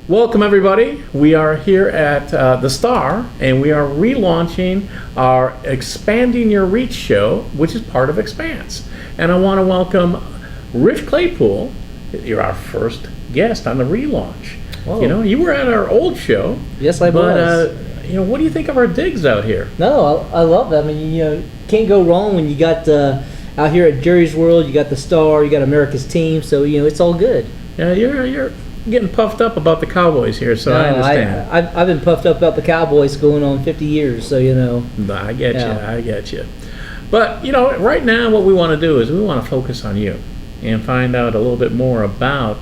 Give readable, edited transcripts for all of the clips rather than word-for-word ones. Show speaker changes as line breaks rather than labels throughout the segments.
Welcome, everybody. We are here at the Star, and we are relaunching our Expanding Your Reach show, which is part of Expanse. And I want to welcome Rich Claypool. You're our first guest on the relaunch.
Whoa.
You know, you were at our old show.
Yes, I was.
What do you think of our digs out here?
No, I love that. I mean, can't go wrong when you got out here at Jerry's World. You got the Star, you got America's team, so it's all good.
Yeah, you're getting puffed up about the Cowboys here, so
No,
I understand.
I've been puffed up about the Cowboys going on 50 years, so
No, I get you. But right now, what we want to do is we want to focus on you and find out a little bit more about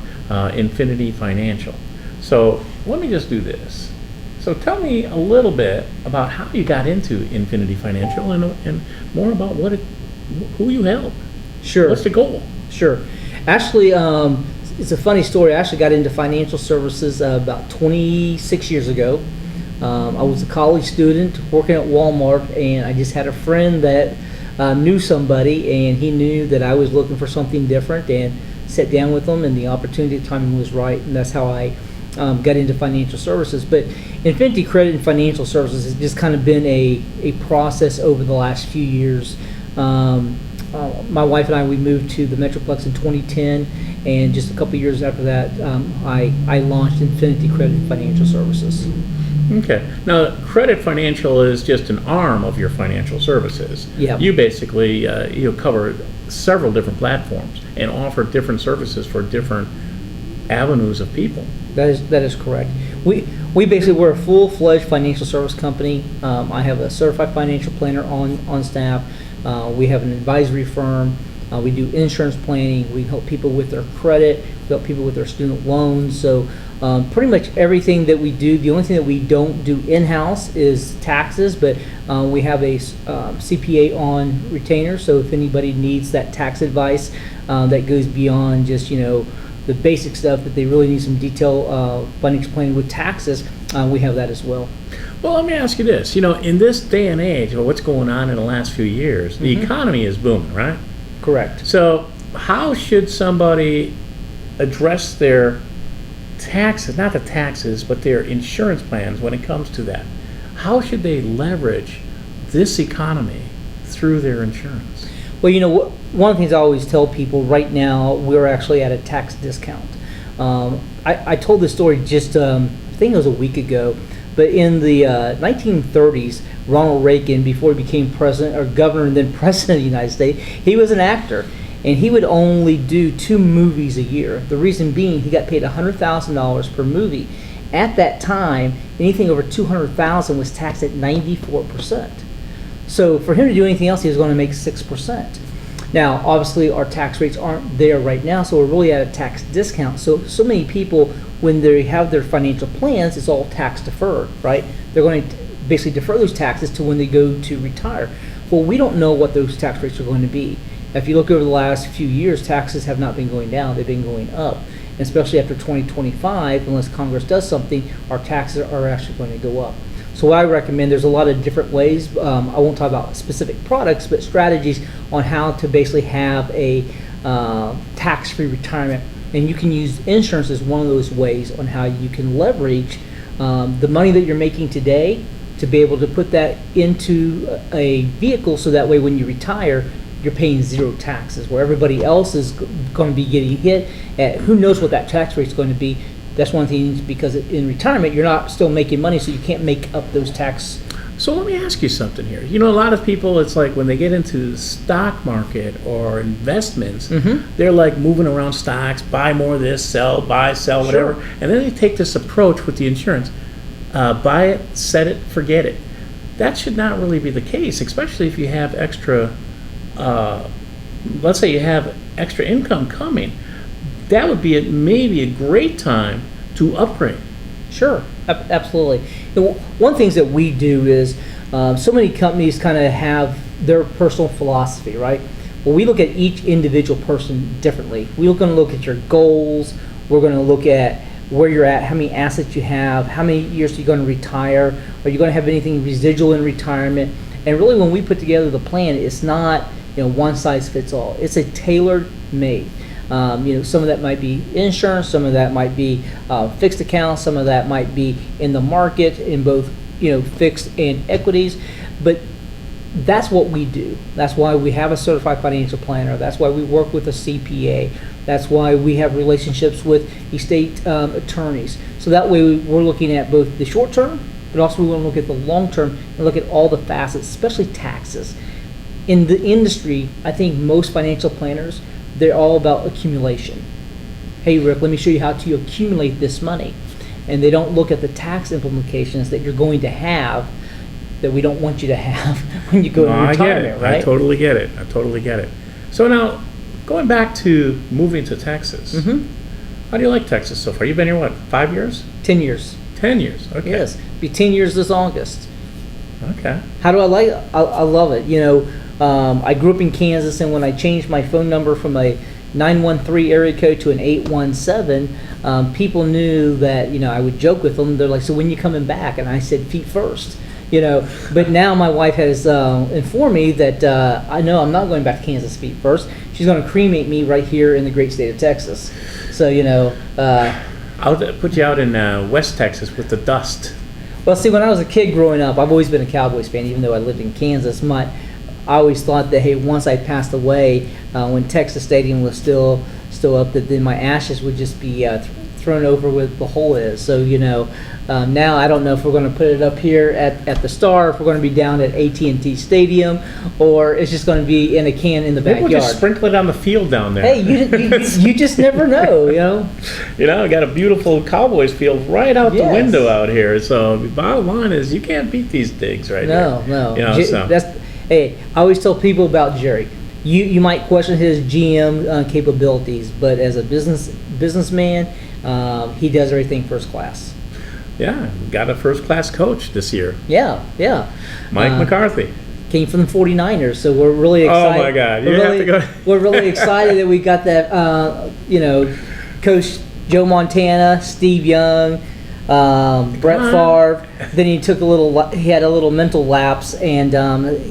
Infinity Financial. So let me just do this. So tell me a little bit about how you got into Infinity Financial and more about who you help.
Sure.
What's the goal?
Sure. Actually, it's a funny story. I actually got into financial services about 26 years ago. I was a college student working at Walmart, and I just had a friend that knew somebody, and he knew that I was looking for something different, and sat down with them, and the opportunity timing was right, and that's how I got into financial services. But Infinity Credit and Financial Services has just kind of been a process over the last few years. My wife and we moved to the Metroplex in 2010, and just a couple years after that, I launched Infinity Credit and Financial Services.
Okay. Now, Credit Financial is just an arm of your financial services.
Yeah.
You basically cover several different platforms and offer different services for different avenues of people.
That is correct. We're a full-fledged financial service company. I have a certified financial planner on staff. We have an advisory firm. We do insurance planning. We help people with their credit. We help people with their student loans. So pretty much everything that we do. The only thing that we don't do in-house is taxes, but we have a CPA on retainer. So if anybody needs that tax advice that goes beyond just the basic stuff, that they really need some detailed financial planning with taxes, we have that as well.
Well, let me ask you this. In this day and age, or what's going on in the last few years, the economy is booming, right?
Correct.
So how should somebody address their taxes, not the taxes, but their insurance plans when it comes to that? How should they leverage this economy through their insurance?
Well, one of the things I always tell people, right now we're actually at a tax discount. I told this story just, I think it was a week ago, but in the 1930s, Ronald Reagan, before he became president or governor and then president of the United States, he was an actor, and he would only do 2 movies a year. The reason being, he got paid $100,000 per movie. At that time, anything over $200,000 was taxed at 94%. So for him to do anything else, he was going to make 6%. Now, obviously, our tax rates aren't there right now, so we're really at a tax discount. So many people, when they have their financial plans, it's all tax deferred, right? They're going to basically defer those taxes to when they go to retire. Well, we don't know what those tax rates are going to be. If you look over the last few years, taxes have not been going down, they've been going up. And especially after 2025, unless Congress does something, our taxes are actually going to go up. So what I recommend, there's a lot of different ways. I won't talk about specific products, but strategies on how to basically have a tax-free retirement. And you can use insurance as one of those ways on how you can leverage the money that you're making today to be able to put that into a vehicle, so that way when you retire, you're paying 0 taxes, where everybody else is going to be getting hit at who knows what that tax rate is going to be. That's one thing, because in retirement, you're not still making money, so you can't make up those tax.
So let me ask you something here. A lot of people, it's like when they get into the stock market or investments, they're like moving around stocks, buy more of this, sell, buy, sell, whatever.
Sure.
And then they take this approach with the insurance. Buy it, set it, forget it. That should not really be the case, especially if you have extra, let's say you have extra income coming. That would be maybe a great time to upgrade.
Sure, absolutely. One of the things that we do is, so many companies kind of have their personal philosophy, right? Well, we look at each individual person differently. We're going to look at your goals. We're going to look at where you're at, how many assets you have, how many years are you going to retire, are you going to have anything residual in retirement? And really, when we put together the plan, it's not one size fits all. It's a tailor made. Some of that might be insurance, some of that might be fixed accounts, some of that might be in the market in both fixed and equities. But that's what we do. That's why we have a certified financial planner. That's why we work with a CPA. That's why we have relationships with estate attorneys. So that way we're looking at both the short term, but also we want to look at the long term and look at all the facets, especially taxes. In the industry, I think most financial planners, they're all about accumulation. Hey Rick, let me show you how to accumulate this money. And they don't look at the tax implications that you're going to have that we don't want you to have when you go to retirement, right?
I totally get it. So now, going back to moving to Texas, how do you like Texas so far? You've been here, what, 5 years?
10 years.
10 years, okay.
Yes, be 10 years this August.
Okay.
How do I like it? I love it. I grew up in Kansas, and when I changed my phone number from a 913 area code to an 817, people knew that, I would joke with them. They're like, so when you coming back? And I said, feet first. But now my wife has informed me that I know I'm not going back to Kansas feet first. She's going to cremate me right here in the great state of Texas. So,
I'll put you out in West Texas with the dust.
Well, see, when I was a kid growing up, I've always been a Cowboys fan, even though I lived in Kansas. I always thought that, hey, once I passed away, when Texas Stadium was still up, that then my ashes would just be thrown over where the hole is. So, now I don't know if we're going to put it up here at the Star, if we're going to be down at AT&T Stadium, or it's just going to be in a can in the backyard.
Maybe we'll just sprinkle it on the field down there.
Hey, you just never know,
I got a beautiful Cowboys field right out the window out here. So the bottom line is you can't beat these digs right here.
No. Hey, I always tell people about Jerry. You might question his GM capabilities, but as a businessman, he does everything first class.
Yeah, got a first-class coach this year.
Yeah.
Mike McCarthy.
Came from the 49ers, so we're really excited.
Oh, my God. You have to go.
We're really excited that we got that, Coach Joe Montana, Steve Young, Brett Favre. Then he had a little mental lapse, and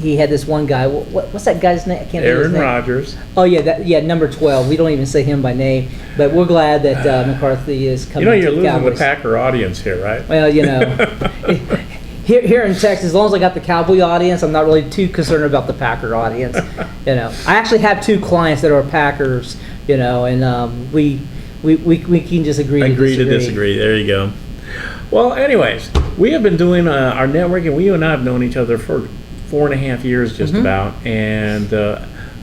he had this one guy. What's that guy's name? I can't think of his name.
Aaron Rodgers.
Oh yeah, number 12. We don't even say him by name, but we're glad that McCarthy is coming.
You're
to
losing
Cowboys.
the Packer audience here, right?
Well, Here in Texas, as long as I got the Cowboy audience, I'm not really too concerned about the Packer audience. I actually have 2 clients that are Packers. And we can just agree to disagree.
There you go. Well, anyways, we have been doing our networking. We and I have known each other for 4.5 years, just about, and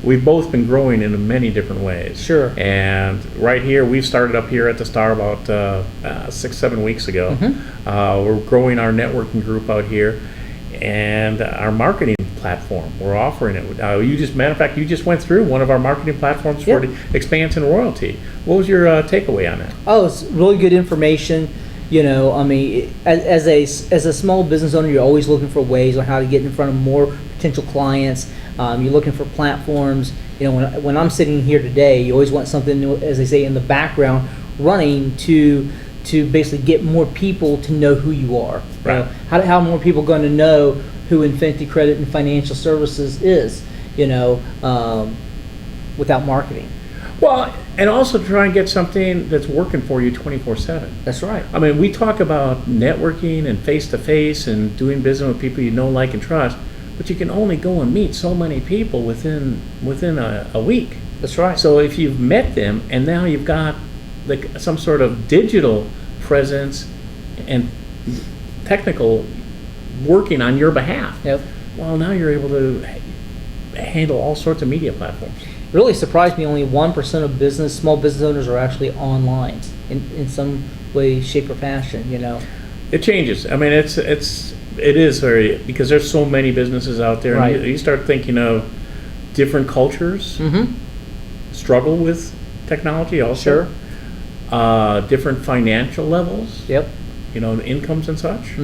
we've both been growing in many different ways.
Sure.
And right here, we've started up here at the Star about 6-7 weeks ago. We're growing our networking group out here, and our marketing platform. We're offering it. Matter of fact, you just went through one of our marketing platforms for the Expansion Royalty. What was your takeaway on that?
Oh, it's really good information. As a small business owner, you're always looking for ways on how to get in front of more potential clients. You're looking for platforms. When I'm sitting here today, you always want something, as they say, in the background running to basically get more people to know who you are.
Right.
How more people going to know who Infinity Credit and Financial Services is, without marketing.
Well, and also try and get something that's working for you 24/7.
That's right.
We talk about networking and face-to-face and doing business with people you know, like, and trust, but you can only go and meet so many people within a week.
That's right.
So if you've met them and now you've got some sort of digital presence and technical working on your behalf, well, now you're able to handle all sorts of media platforms.
It really surprised me. Only 1% of small business owners are actually online in some way, shape, or fashion.
It changes. It is very, because there's so many businesses out there.
Right.
And you start thinking of different cultures struggle with technology also.
Sure.
Different financial levels.
Yep.
Incomes and such.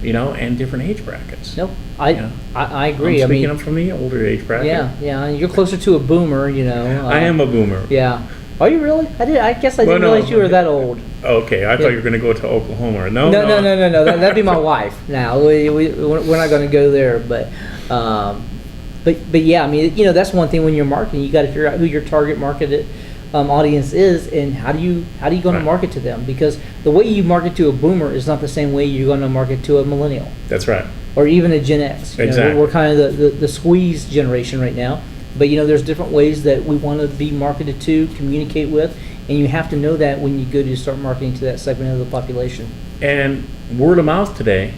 And different age brackets.
Nope. I agree.
I'm from the older age bracket.
Yeah. You're closer to a boomer,
I am a boomer.
Yeah. Are you really? I guess I didn't realize you were that old.
Okay, I thought you were going to go to Oklahoma. No.
That'd be my wife. Now we're not going to go there, but yeah. That's one thing when you're marketing. You got to figure out who your target market audience is, and how do you going to
Right.
market to them? Because the way you market to a boomer is not the same way you're going to market to a millennial
That's right.
or even a Gen X. You know,
Exactly.
we're kind of the squeeze generation right now. But there's different ways that we want to be marketed to, communicate with, and you have to know that when you go to start marketing to that segment of the population.
And word of mouth today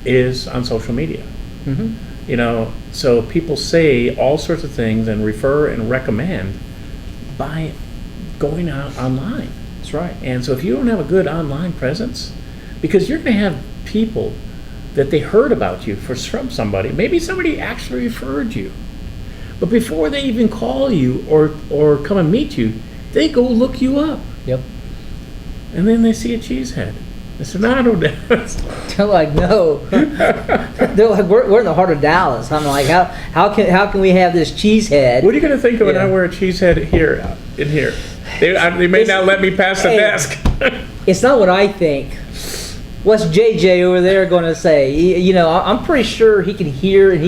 is on social media.
Mm-hmm.
So people say all sorts of things and refer and recommend by going out online.
That's right.
And so if you don't have a good online presence, because you're going to have people that they heard about you from somebody, maybe somebody actually referred you, but before they even call you or come and meet you, they go look you up.
Yep.
And then they see a cheesehead. They say, no, I don't.
They're like, no. They're like, we're in the heart of Dallas. I'm like, how can we have this cheesehead?
What are you going to think of when
Yeah.
I wear a cheesehead here, in here? They may not let me pass the
Hey.
desk.
It's not what I think. What's JJ over there going to say? I'm pretty sure he can hear, and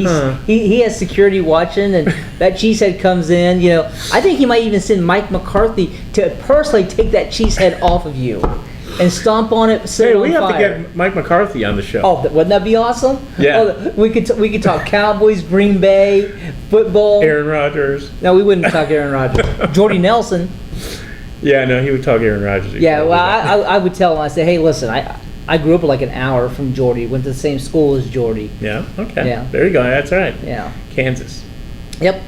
he has security watching, and that cheesehead comes in. I think he might even send Mike McCarthy to personally take that cheesehead off of you and stomp on it, set
Hey,
it on
we have
fire.
to get Mike McCarthy on the show.
Oh, wouldn't that be awesome?
Yeah.
Oh, we could talk Cowboys, Green Bay, football.
Aaron Rodgers.
No, we wouldn't talk Aaron Rodgers. Jordy Nelson.
Yeah, no, he would talk Aaron Rodgers.
Yeah, well, I would tell him. I say, hey, listen, I grew up like an hour from Jordy. Went to the same school as Jordy.
Yeah. Okay.
Yeah.
There you go. That's right.
Yeah.
Kansas.
Yep.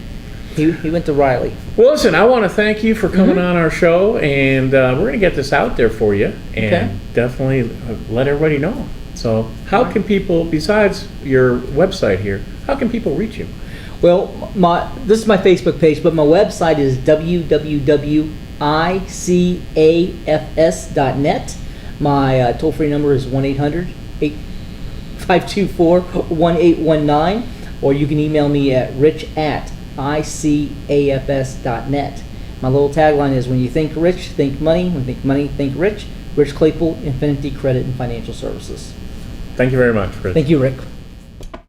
He went to Riley.
Well, listen, I want to thank you for coming on our show, and we're going to get this out there for you, and
Okay.
definitely let everybody know. So, how can people, besides your website here, how can people reach you?
Well, this is my Facebook page, but my website is www.icafs.net. My toll-free number is 1-800-524-1819, or you can email me at rich@icafs.net. My little tagline is, when you think rich, think money. When you think money, think rich. Rich Claypool, Infinity Credit and Financial Services.
Thank you very much, Chris.
Thank you, Rick.